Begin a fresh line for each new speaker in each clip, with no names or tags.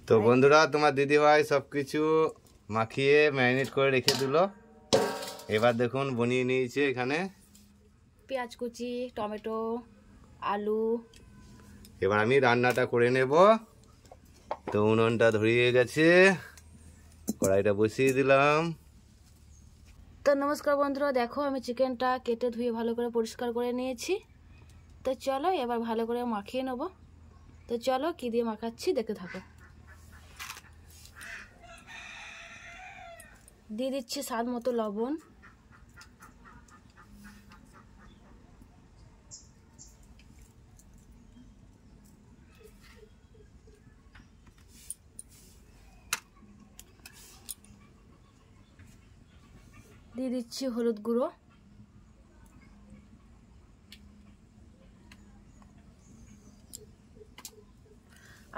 তো বন্ধুরা তোমার দিদিভাই সবকিছু মাখিয়ে ম্যারিনেট করে রেখে দিল। এবার দেখুন বনিয়ে নিয়েছে এখানে
পেঁয়াজ কুচি, টমেটো, আলু।
এবার আমি রান্নাটা করে নেব। তো উনুনটা ধরিয়ে গেছে, কড়াইটা বসিয়ে দিলাম।
তো নমস্কার বন্ধুরা, দেখো আমি চিকেনটা কেটে ধুয়ে ভালো করে পরিষ্কার করে নিয়েছি। তো চলো এবার ভালো করে মাখিয়ে নেব। তো চলো কি দিয়ে মাখাচ্ছি দেখতে থাকো। দিয়ে দিচ্ছি স্বাদ মতো লবণ, দিয়ে দিচ্ছি হলুদ গুঁড়ো,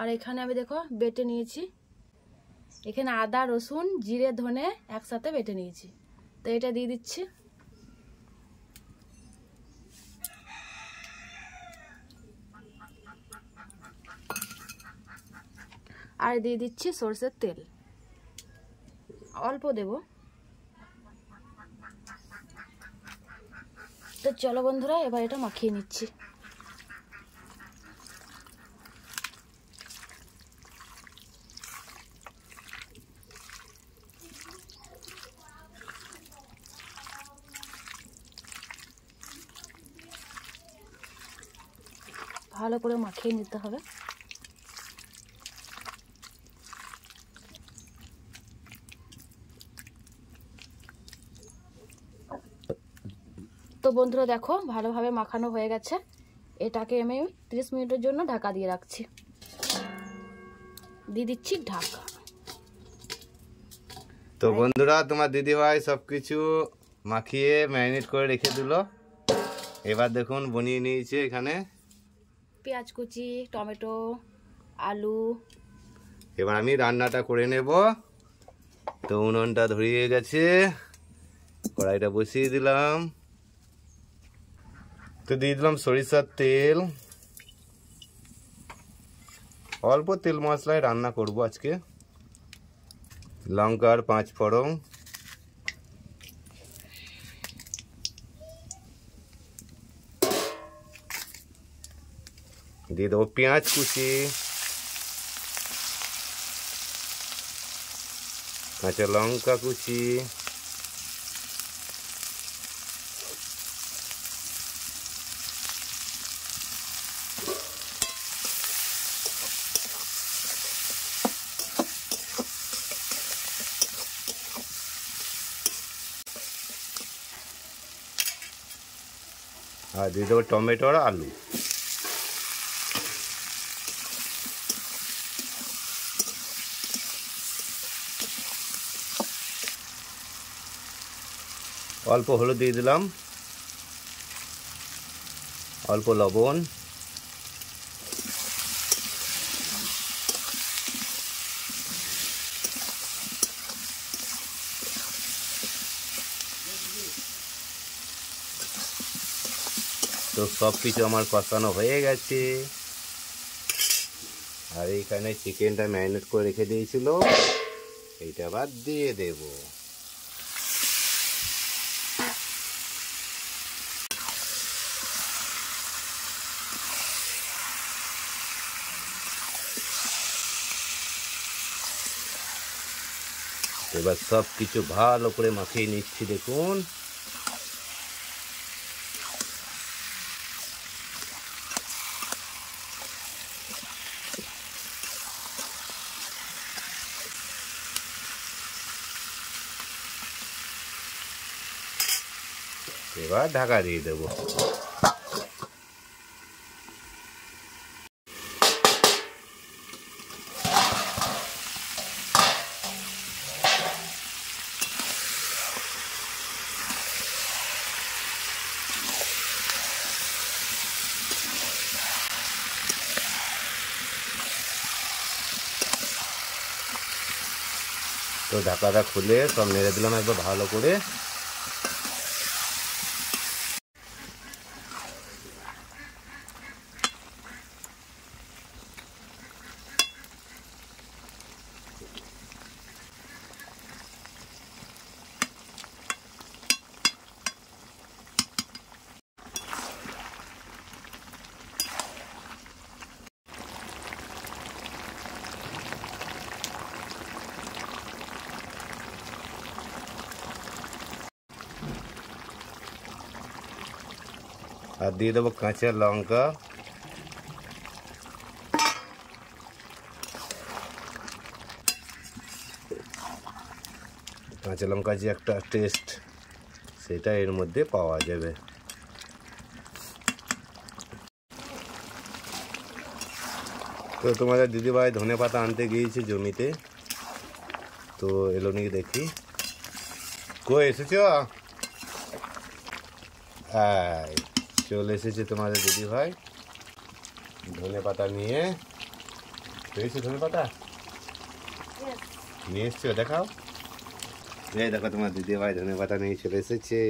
আর এখানে আমি দেখো বেটে নিয়েছি। এখানে আদা, রসুন, জিরে, ধনে একসাথে বেটে নিয়েছি। তো এটা দিয়ে দিচ্ছি। আর দিয়ে দিচ্ছি সরষের তেল, অল্প দেব। তো চলো বন্ধুরা এবার এটা মাখিয়ে নিচ্ছি। ভালো করে মাখিয়ে নিতে হবে। তো বন্ধুরা দেখো ভালোভাবে মাখানো হয়ে গেছে। এটাকে আমি 30 মিনিটের জন্য ঢাকা দিয়ে রাখছি। দিয়ে দিচ্ছি ঢাকা।
তো বন্ধুরা তোমার দিদিভাই সবকিছু মাখিয়ে ম্যারিনেট করে রেখে দিল। এবার দেখুন বনিয়ে নিয়েছে এখানে
পেঁয়াজ কুচি, টমেটো, আলু।
এবার আমি রান্নাটা করে নেব। তো উনুনটা ধরিয়ে গেছে, কড়াইটা বসিয়ে দিলাম। তো দিয়ে দিলাম সরিষার তেল। অল্প তেল মশলায় রান্না করব আজকে। লঙ্কার 5 ফোড়ন, দিয়ে দেবো পেঁয়াজ কুচি, কাঁচা লঙ্কা কুচি, আর দিয়ে দেবো টমেটো আর আলু। অল্প হলুদ দিয়ে দিলাম, অল্প লবণ, তো সব কিছু আমার কষানো হয়ে গেছে। আর এইখানে চিকেনটা ম্যারিনেট করে রেখে দিয়েছিল, এইটা আবার দিয়ে দেব। এবার সব কিছু ভালো করে মাখিয়ে নিচ্ছি। দেখুন এবার ঢাকা দিয়ে দেবো। তো ঢাকাটা খুলে সব নেড়ে দিলাম একবার ভালো করে। আর দিয়ে দেবো কাঁচা লঙ্কা, কাঁচা লঙ্কা যে একটা টেস্ট সেটা এর মধ্যে পাওয়া যাবে। তো তোমাদের দিদিভাই ধনে পাতা আনতে গিয়েছে জমিতে, তো এলো নাকি দেখি। কই এসেছ? হ্যাঁ, চলে এসেছে তোমাদের দিদিভাই ধনে পাতা নিয়ে। পেয়েছো ধনে পাতা? নিয়ে এসছো, দেখাও। এই দেখো তোমার দিদিভাই ধনে পাতা নিয়ে চলে এসেছে।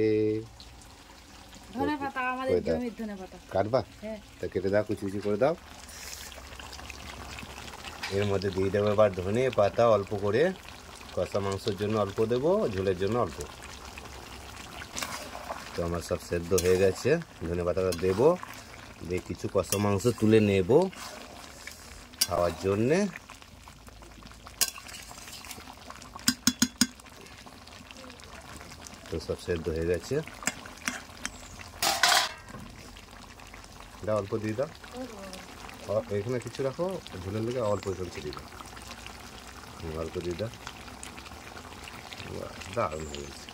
ধনে পাতা আমাদের জমির ধনে পাতা।
কাটবা?
হ্যাঁ।
তা কেটে দাও, কুচি কুচি করে দাও। এর মধ্যে দিয়ে দেবো এবার ধনে পাতা অল্প করে, কষা মাংসের জন্য অল্প দেবো, ঝোলের জন্য অল্প। তো আমার সব সেদ্ধ হয়ে গেছে, ধনে পাতাটা দেবো, দিয়ে কিছু কষা মাংস তুলে নেব খাওয়ার জন্যে। তো সব সেদ্ধ হয়ে গেছে, দাও অল্প দিয়ে দাও। এখানে কিছু রাখো, ঝোলের লেগে অল্প চলছে দিয়ে দাও, অল্প দিয়ে দাও। দারুণ হয়ে গেছে।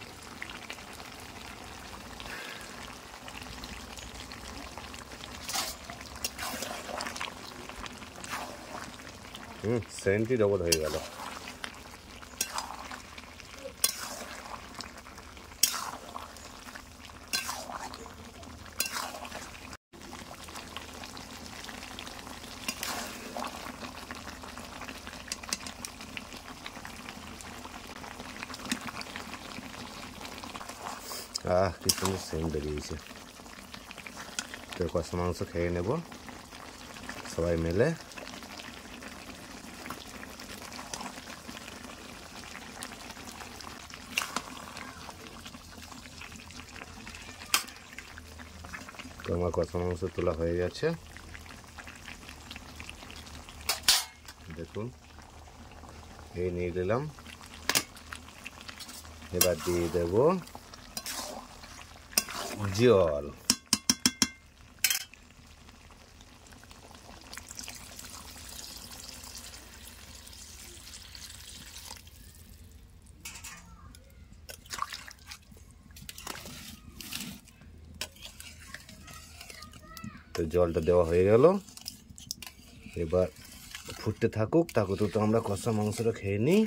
সেন্টই ডবল হয়ে গেল। কি সুন্দর সেন্ট বেরিয়েছে। তো কষা মাংস খেয়ে নেব সবাই মিলে। তো আমার কষা মাংস তোলা হয়ে গেছে, দেখুন এই নিয়ে নিলাম। এবার দিয়ে দেব জল। তো জলটা দেওয়া হয়ে গেল, এবার ফুটতে থাকুক, তো আমরা কষা মাংসটা খেয়ে নিই।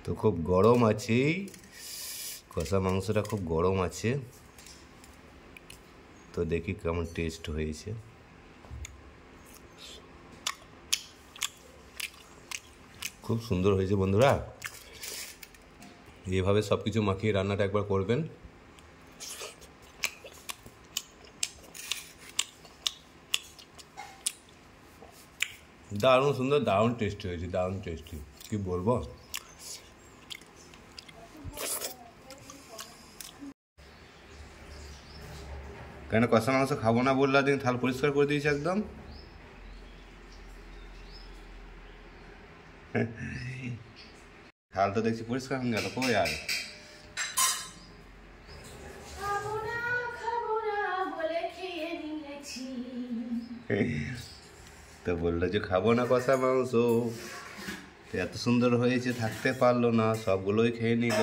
তো খুব গরম আছে, কষা মাংসটা খুব গরম আছে। তো দেখি কেমন টেস্ট হয়েছে। খুব সুন্দর হয়েছে বন্ধুরা। এইভাবে সব কিছু মাখিয়ে রান্নাটা একবার করবেন। দারুণ সুন্দর, দারুণ টেস্টি হয়েছে, দারুণ টেস্টি, কি বলবো। কেন কষা মাংস খাবো না বললা দিন, থাল পরিষ্কার করে দিয়েছি একদম। থাল তো দেখছি পরিষ্কার হয়ে গেল, কই আর তো বললো যে খাবো না কষা মাংস। এত সুন্দর হয়েছে, থাকতে পারলো না, সবগুলোই খেয়ে নিল।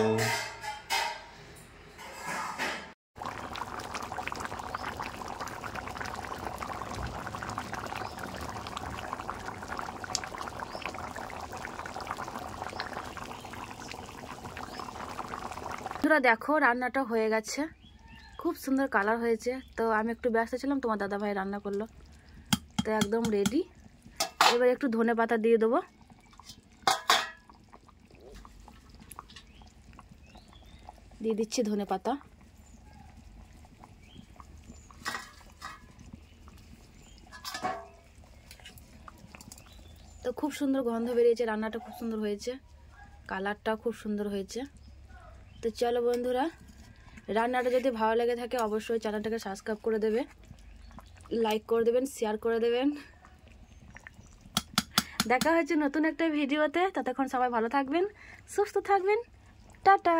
দেখো রান্নাটা হয়ে গেছে, খুব সুন্দর কালার হয়েছে। তো আমি একটু ব্যস্ত ছিলাম, তোমার দাদা ভাই রান্না করলো, তো একদম রেডি। এবার একটু ধনে পাতা দিয়ে দেবো। দিয়ে দিচ্ছি ধনে পাতা। তো খুব সুন্দর গন্ধ বেরিয়েছে, রান্নাটা খুব সুন্দর হয়েছে, কালারটাও খুব সুন্দর হয়েছে। তো চলো বন্ধুরা, রান্নাটা যদি ভালো লেগে থাকে অবশ্যই চ্যানেলটাকে সাবস্ক্রাইব করে দেবে, লাইক করে দেবেন, শেয়ার করে দেবেন। দেখা হচ্ছে নতুন একটা ভিডিওতে, ততক্ষণ সবাই ভালো থাকবেন, সুস্থ থাকবেন, টাটা।